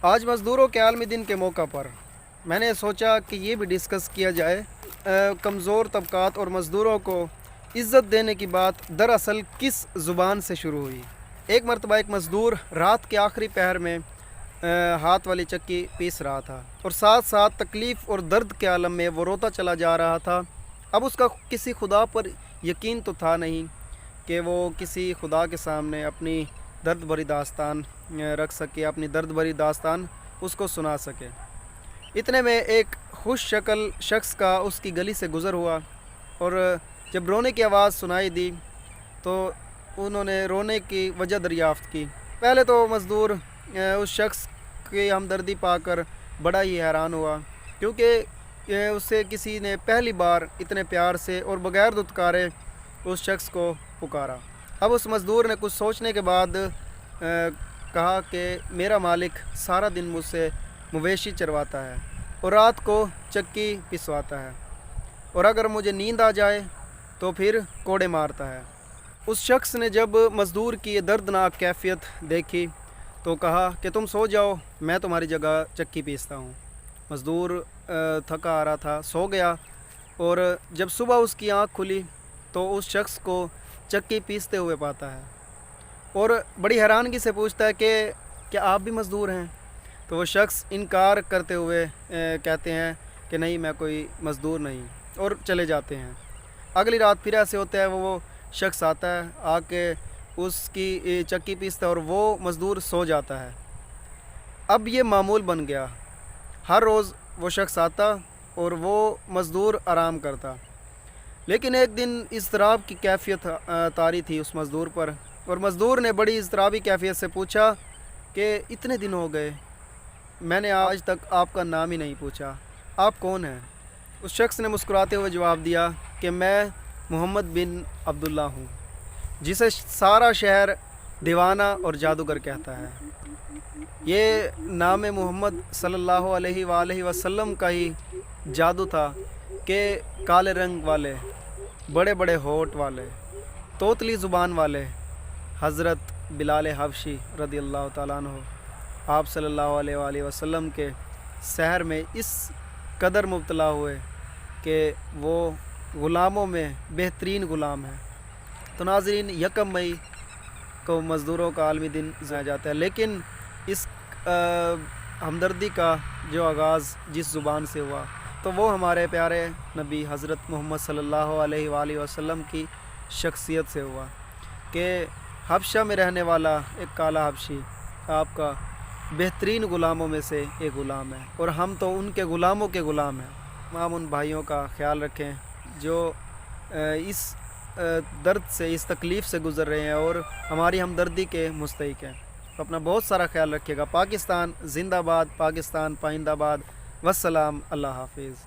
آج مزدوروں کے عالمی دن کے موقع پر میں نے سوچا کہ یہ بھی ڈسکس کیا جائے کمزور طبقات اور مزدوروں کو عزت دینے کی بات دراصل کس زبان سے شروع ہوئی۔ ایک مرتبہ ایک مزدور رات کے آخری پہر میں ہاتھ والی چکی پیس رہا تھا اور ساتھ ساتھ تکلیف اور درد کے عالم میں وہ روتا چلا جا رہا تھا۔ اب اس کا کسی خدا پر یقین تو تھا نہیں کہ وہ کسی خدا کے سامنے اپنی درد بھری داستان رکھ سکے، اپنی درد بھری داستان اس کو سنا سکے۔ اتنے میں ایک خوش شکل شخص کا اس کی گلی سے گزر ہوا اور جب رونے کی آواز سنائی دی تو انہوں نے رونے کی وجہ دریافت کی۔ پہلے تو مزدور اس شخص کی ہمدردی پا کر بڑا ہی حیران ہوا، کیونکہ اسے کسی نے پہلی بار اتنے پیار سے اور بغیر دھتکارے اس شخص کو پکارا۔ اب اس مزدور نے کچھ سوچنے کے بعد کہا کہ میرا مالک سارا دن مجھ سے مویشی چرواتا ہے اور رات کو چکی پسواتا ہے، اور اگر مجھے نیند آ جائے تو پھر کوڑے مارتا ہے۔ اس شخص نے جب مزدور کی یہ دردناک کیفیت دیکھی تو کہا کہ تم سو جاؤ، میں تمہاری جگہ چکی پیستا ہوں۔ مزدور تھکا آ رہا تھا، سو گیا، اور جب صبح اس کی آنکھ کھلی تو اس شخص کو چکی پیستے ہوئے پاتا ہے اور بڑی حیرانگی سے پوچھتا ہے کہ کیا آپ بھی مزدور ہیں؟ تو وہ شخص انکار کرتے ہوئے کہتے ہیں کہ نہیں، میں کوئی مزدور نہیں، اور چلے جاتے ہیں۔ اگلی رات پھر ایسے ہوتا ہے، وہ شخص آتا ہے، آ کے اس کی چکی پیستا ہے اور وہ مزدور سو جاتا ہے۔ اب یہ معمول بن گیا، ہر روز وہ شخص آتا اور وہ مزدور آرام کرتا، لیکن ایک دن اضطراب کی کیفیت طاری تھی اس مزدور پر، اور مزدور نے بڑی اضطرابی کیفیت سے پوچھا کہ اتنے دن ہو گئے، میں نے آج تک آپ کا نام ہی نہیں پوچھا، آپ کون ہیں؟ اس شخص نے مسکراتے ہوئے جواب دیا کہ میں محمد بن عبداللہ ہوں، جسے سارا شہر دیوانہ اور جادوگر کہتا ہے۔ یہ نام محمد صلی اللہ علیہ وآلہ وسلم کا ہی جادو تھا کہ کالے رنگ والے، بڑے بڑے ہونٹ والے، توتلی زبان والے حضرت بلال حبشی رضی اللہ تعالیٰ عنہ آپ صلی اللہ علیہ وآلہ وسلم کے سحر میں اس قدر مبتلا ہوئے کہ وہ غلاموں میں بہترین غلام ہیں۔ تو ناظرین، 1 مئی کو مزدوروں کا عالمی دن منایا جاتا ہے، لیکن اس ہمدردی کا جو آغاز جس زبان سے ہوا تو وہ ہمارے پیارے نبی حضرت محمد صلی اللہ علیہ وآلہ وسلم کی شخصیت سے ہوا کہ حبشہ میں رہنے والا ایک کالا حبشی آپ کا بہترین غلاموں میں سے ایک غلام ہے، اور ہم تو ان کے غلاموں کے غلام ہیں۔ تمام ان بھائیوں کا خیال رکھیں جو اس درد سے، اس تکلیف سے گزر رہے ہیں اور ہماری ہمدردی کے مستحق ہیں۔ تو اپنا بہت سارا خیال رکھیے گا۔ پاکستان زندہ باد، پاکستان پائندہ باد، والسلام، اللہ حافظ۔